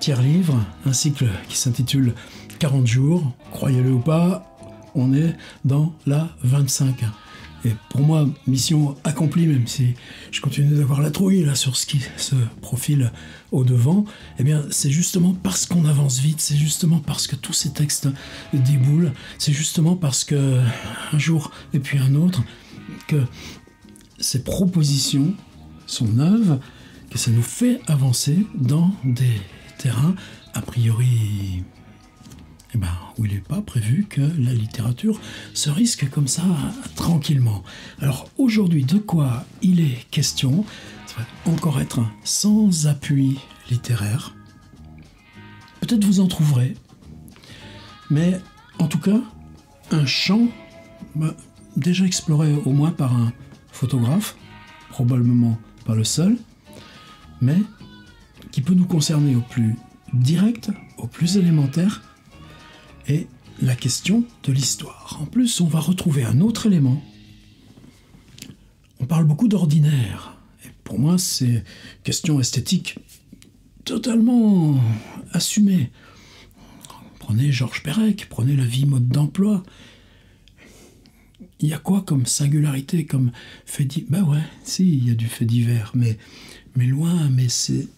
tiers-livre, un cycle qui s'intitule 40 jours. Croyez-le ou pas, on est dans la 25. Et pour moi, mission accomplie, même si je continue d'avoir la trouille là, sur ce qui se profile au devant, eh bien, c'est justement parce qu'on avance vite, c'est justement parce que tous ces textes déboulent, c'est justement parce que un jour et puis un autre, que ces propositions sont neuves, que ça nous fait avancer dans des terrains a priori où il n'est pas prévu que la littérature se risque comme ça, tranquillement. Alors aujourd'hui, de quoi il est question? Ça va encore être sans appui littéraire. Peut-être vous en trouverez, mais en tout cas, un champ déjà exploré au moins par un photographe, probablement pas le seul, mais qui peut nous concerner au plus direct, au plus élémentaire, et la question de l'histoire. En plus, on va retrouver un autre élément. On parle beaucoup d'ordinaire. Et pour moi, c'est une question esthétique totalement assumée. Prenez Georges Perec, prenez la vie mode d'emploi. Il y a quoi comme singularité, comme fait divers? Ben ouais, si, il y a du fait divers, mais loin, mais c'est...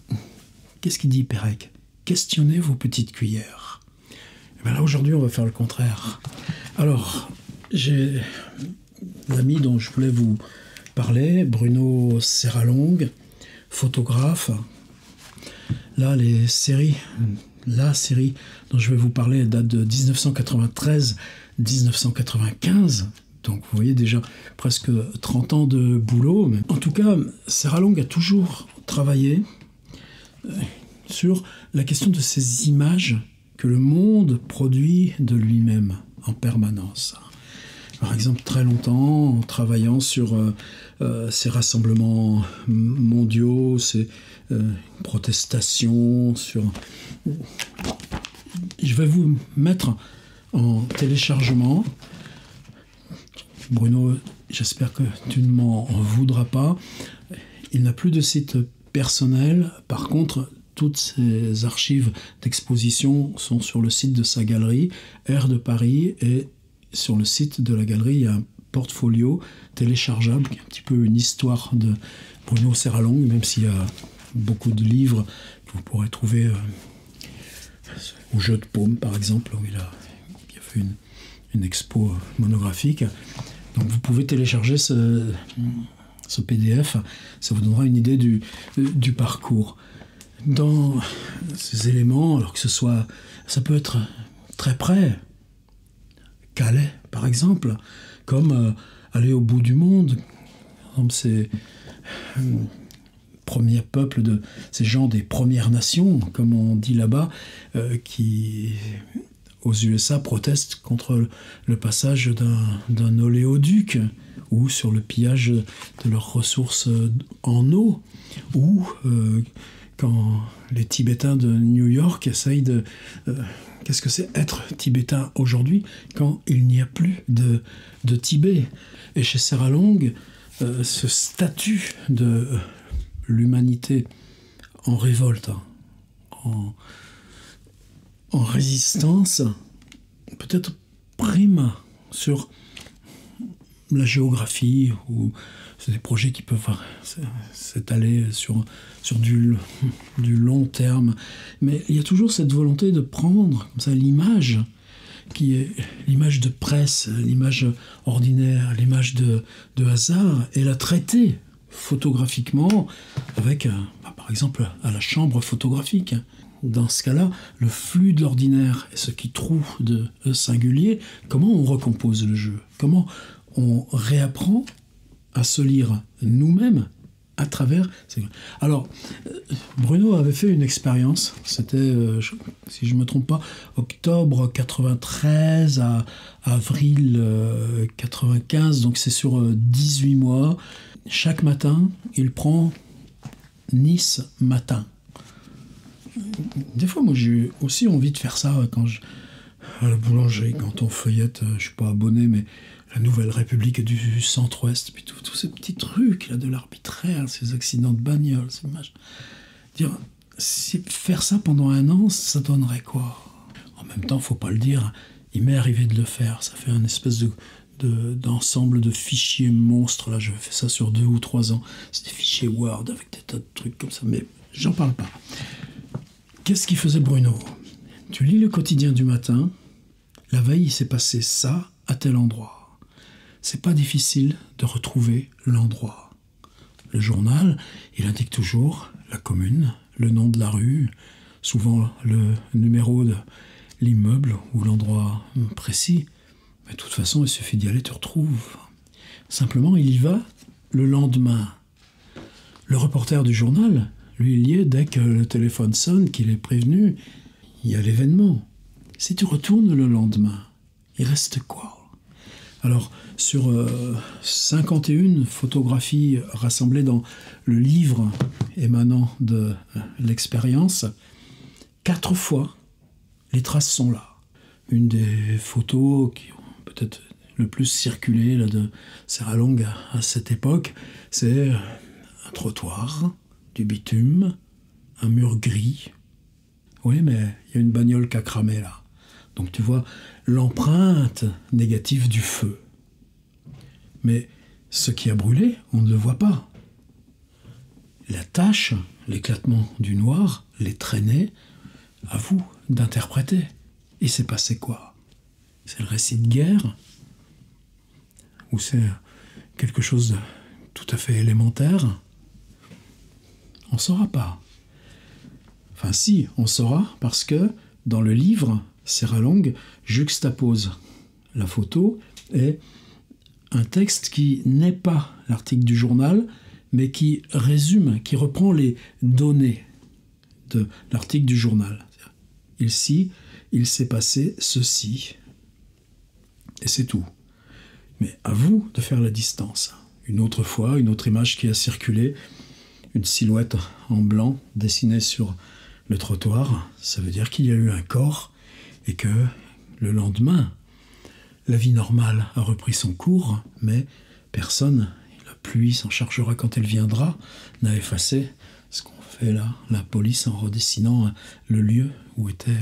Qu'est-ce qu'il dit, Perec? Questionnez vos petites cuillères. Et bien là, aujourd'hui, on va faire le contraire. Alors, j'ai l'ami dont je voulais vous parler, Bruno Serralong, photographe. Là, la série dont je vais vous parler date de 1993-1995. Donc, vous voyez déjà presque 30 ans de boulot. Mais en tout cas, Serralong a toujours travaillé sur la question de ces images que le monde produit de lui-même en permanence. Par exemple, très longtemps, en travaillant sur ces rassemblements mondiaux, ces protestations, Je vais vous mettre en téléchargement. Bruno, j'espère que tu ne m'en voudras pas. Il n'a plus de site personnel. Par contre, toutes ces archives d'exposition sont sur le site de sa galerie, Air de Paris, et sur le site de la galerie, il y a un portfolio téléchargeable, qui est un petit peu une histoire de Bruno Serralong, même s'il y a beaucoup de livres que vous pourrez trouver au Jeu de Paume, par exemple, où il a fait une expo monographique. Donc vous pouvez télécharger ce PDF, ça vous donnera une idée du parcours. Dans ces éléments, alors que ça peut être très près, Calais par exemple, comme aller au bout du monde, comme ces premiers peuples, ces gens des Premières Nations, comme on dit là-bas, qui aux USA protestent contre le passage d'un oléoduc, ou sur le pillage de leurs ressources en eau, ou quand les Tibétains de New York essayent de... qu'est-ce que c'est être tibétain aujourd'hui quand il n'y a plus de Tibet? Et chez Serralong, ce statut de l'humanité en révolte, en résistance, peut-être prime sur la géographie, ou c'est des projets qui peuvent s'étaler sur du long terme. Mais il y a toujours cette volonté de prendre comme ça l'image, qui est l'image de presse, l'image ordinaire, l'image de hasard, et la traiter photographiquement avec, par exemple, à la chambre photographique. Dans ce cas-là, le flux de l'ordinaire et ce qui trouve de singulier, comment on recompose le jeu? Comment on réapprend à se lire nous-mêmes à travers... Alors, Bruno avait fait une expérience, c'était, si je ne me trompe pas, octobre 93 à avril 95, donc c'est sur 18 mois. Chaque matin, il prend Nice matin. Des fois, moi, j'ai aussi envie de faire ça quand à la boulangerie, quand on feuillette, je ne suis pas abonné, mais la Nouvelle République du Centre-Ouest, puis tous ces petits trucs là, de l'arbitraire, ces accidents de bagnole, ces images. Dire, faire ça pendant 1 an, ça donnerait quoi? En même temps, faut pas le dire, il m'est arrivé de le faire. Ça fait un espèce d'ensemble de fichiers monstres. Là, je fais ça sur 2 ou 3 ans. C'est des fichiers Word avec des tas de trucs comme ça, mais j'en parle pas. Qu'est-ce qu'il faisait Bruno? Tu lis le quotidien du matin. La veille, il s'est passé ça à tel endroit. C'est pas difficile de retrouver l'endroit. Le journal, il indique toujours la commune, le nom de la rue, souvent le numéro de l'immeuble ou l'endroit précis. Mais de toute façon, il suffit d'y aller, tu retrouves. Simplement, il y va le lendemain. Le reporter du journal, lui, il y est dès que le téléphone sonne, qu'il est prévenu, il y a l'événement. Si tu retournes le lendemain, il reste quoi? Alors, sur 51 photographies rassemblées dans le livre émanant de l'expérience, 4 fois, les traces sont là. Une des photos qui ont peut-être le plus circulé là, de Serralongue à cette époque, c'est un trottoir, du bitume, un mur gris. Oui, mais il y a une bagnole qui a cramé là. Donc tu vois l'empreinte négative du feu. Mais ce qui a brûlé, on ne le voit pas. La tache, l'éclatement du noir, les traînées, à vous d'interpréter. Il s'est passé quoi? C'est le récit de guerre? Ou c'est quelque chose de tout à fait élémentaire? On ne saura pas. Enfin si, on saura parce que dans le livre, Serralongue juxtapose la photo et un texte qui n'est pas l'article du journal, mais qui résume, qui reprend les données de l'article du journal. Ici, il s'est passé ceci. Et c'est tout. Mais à vous de faire la distance. Une autre fois, une autre image qui a circulé, une silhouette en blanc dessinée sur le trottoir, ça veut dire qu'il y a eu un corps et que le lendemain, la vie normale a repris son cours, mais personne, la pluie s'en chargera quand elle viendra, n'a effacé ce qu'on fait là, la police en redessinant le lieu où était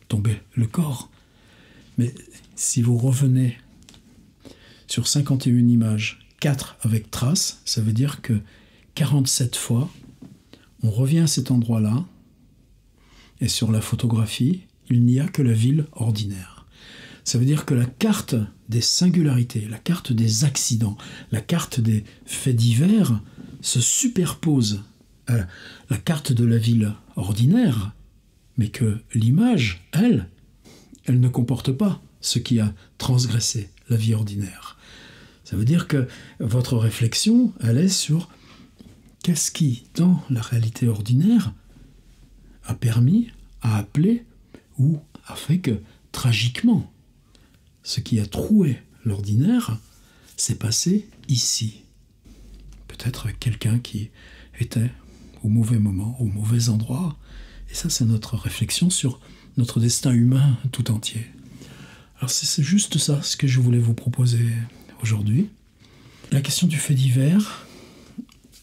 tombé le corps. Mais si vous revenez sur 51 images, 4 avec traces, ça veut dire que 47 fois, on revient à cet endroit-là, et sur la photographie, il n'y a que la ville ordinaire. Ça veut dire que la carte des singularités, la carte des accidents, la carte des faits divers se superpose à la carte de la ville ordinaire, mais que l'image, elle ne comporte pas ce qui a transgressé la vie ordinaire. Ça veut dire que votre réflexion, elle est sur qu'est-ce qui, dans la réalité ordinaire, a permis, a appelé ou a fait que, tragiquement, ce qui a troué l'ordinaire s'est passé ici. Peut-être avec quelqu'un qui était au mauvais moment, au mauvais endroit. Et ça, c'est notre réflexion sur notre destin humain tout entier. Alors c'est juste ça, ce que je voulais vous proposer aujourd'hui. La question du fait divers,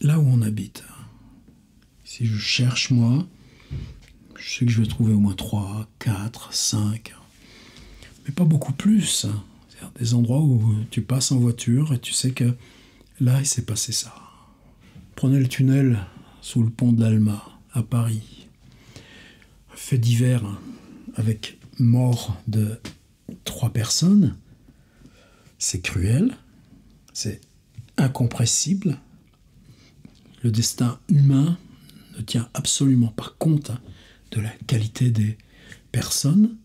là où on habite. Si je cherche, moi, je sais que je vais trouver au moins 3, 4, 5, mais pas beaucoup plus. C'est-à-dire des endroits où tu passes en voiture et tu sais que là, il s'est passé ça. Prenez le tunnel sous le pont de l'Alma, à Paris. Fait divers avec mort de 3 personnes. C'est cruel, c'est incompressible. Le destin humain ne tient absolument pas compte de la qualité des personnes.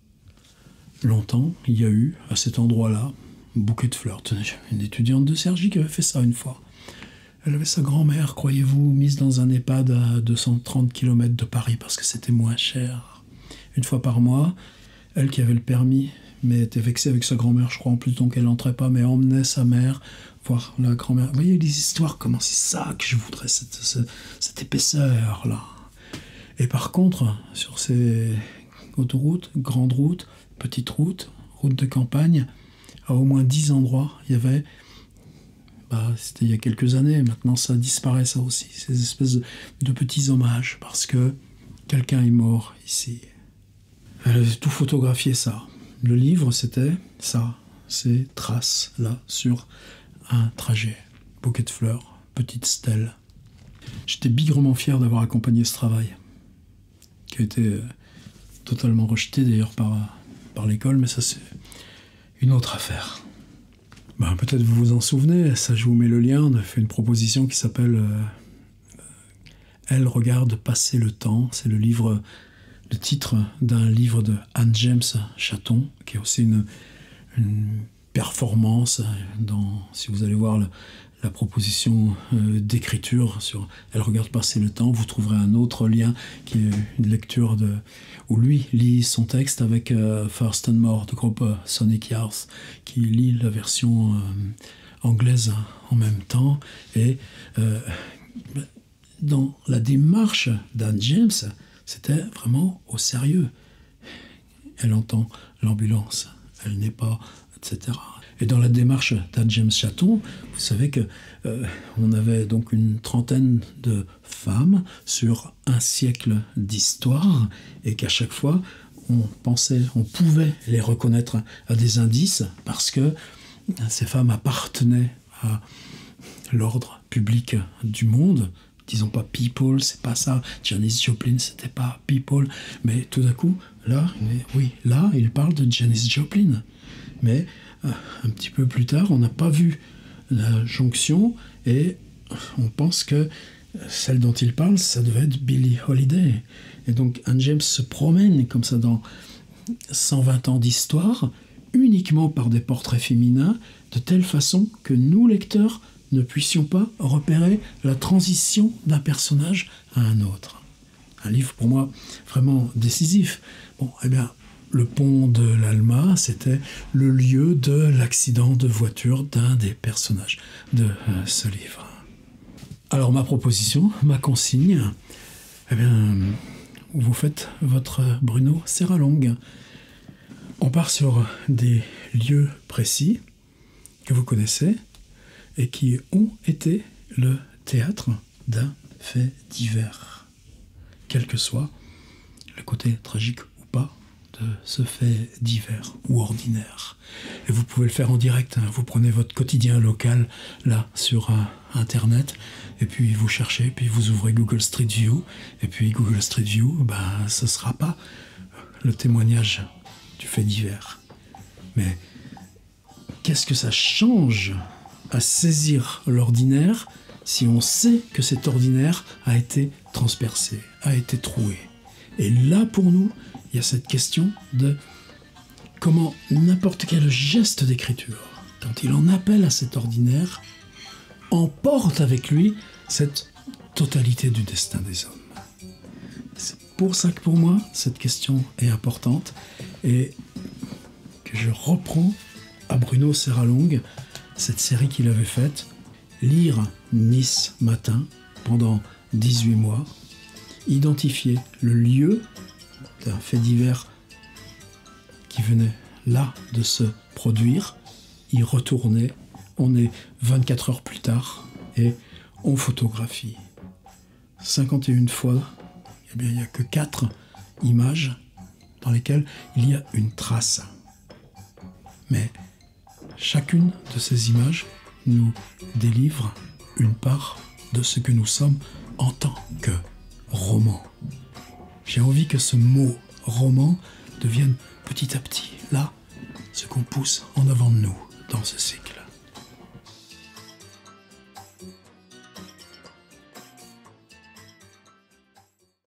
Longtemps, il y a eu, à cet endroit-là, un bouquet de fleurs. Une étudiante de Cergy qui avait fait ça une fois. Elle avait sa grand-mère, croyez-vous, mise dans un EHPAD à 230 km de Paris parce que c'était moins cher. Une fois par mois, elle qui avait le permis, mais était vexée avec sa grand-mère, je crois en plus, donc elle n'entrait pas, mais emmenait sa mère voir la grand-mère. Vous voyez les histoires, comment c'est ça que je voudrais, cette épaisseur-là. Et par contre, sur ces autoroutes, grandes routes, petites routes, routes de campagne, à au moins 10 endroits, il y avait... c'était il y a quelques années, maintenant ça disparaît ça aussi, ces espèces de petits hommages, parce que quelqu'un est mort ici. Elle avait tout photographié ça. Le livre, c'était ça, ces traces-là, sur un trajet. Bouquet de fleurs, petite stèle. J'étais bigrement fier d'avoir accompagné ce travail, qui a été totalement rejeté d'ailleurs par l'école, mais ça c'est une autre affaire. Ben, peut-être vous vous en souvenez, ça je vous mets le lien, on a fait une proposition qui s'appelle Elle regarde passer le temps. C'est le titre d'un livre de Anne James Chatton, qui est aussi une performance si vous allez voir la proposition d'écriture sur Elle regarde passer le temps, vous trouverez un autre lien qui est une lecture où lui lit son texte avec Thurston Moore du groupe Sonic Youth, qui lit la version anglaise en même temps. Et dans la démarche d'Anne James, c'était vraiment au sérieux. Elle entend l'ambulance, elle n'est pas, etc. Et dans la démarche d'Anne James Chatton, vous savez que on avait donc une trentaine de femmes sur un siècle d'histoire, et qu'à chaque fois, on pouvait les reconnaître à des indices, parce que ces femmes appartenaient à l'ordre public du monde. Disons pas people, c'est pas ça. Janis Joplin, c'était pas people. Mais tout d'un coup, là, il parle de Janis Joplin. Mais un petit peu plus tard, on n'a pas vu la jonction, et on pense que celle dont il parle, ça devait être Billie Holiday. Et donc Anne James se promène comme ça dans 120 ans d'histoire, uniquement par des portraits féminins, de telle façon que nous, lecteurs, ne puissions pas repérer la transition d'un personnage à un autre. Un livre, pour moi, vraiment décisif. Bon, eh bien, le pont de l'Alma, c'était le lieu de l'accident de voiture d'un des personnages de ce livre. Alors, ma proposition, ma consigne, eh bien, vous faites votre Bruno Serralong. On part sur des lieux précis que vous connaissez et qui ont été le théâtre d'un fait divers, quel que soit le côté tragique ou pas de ce fait divers ou ordinaire. Et vous pouvez le faire en direct, hein. Vous prenez votre quotidien local là sur Internet, et puis vous cherchez, puis vous ouvrez Google Street View, et puis Google Street View, ce ne sera pas le témoignage du fait divers. Mais qu'est-ce que ça change à saisir l'ordinaire si on sait que cet ordinaire a été transpercé, a été troué. Et là, pour nous, il y a cette question de comment n'importe quel geste d'écriture, quand il en appelle à cet ordinaire, emporte avec lui cette totalité du destin des hommes. C'est pour ça que pour moi, cette question est importante, et que je reprends à Bruno Serralong cette série qu'il avait faite, lire Nice matin pendant 18 mois, identifier le lieu d'un fait divers qui venait là de se produire, y retourner, on est 24 heures plus tard et on photographie. 51 fois, eh bien, il n'y a que 4 images dans lesquelles il y a une trace. Mais chacune de ces images nous délivre une part de ce que nous sommes en tant que roman. J'ai envie que ce mot roman devienne petit à petit, là, ce qu'on pousse en avant de nous dans ce cycle.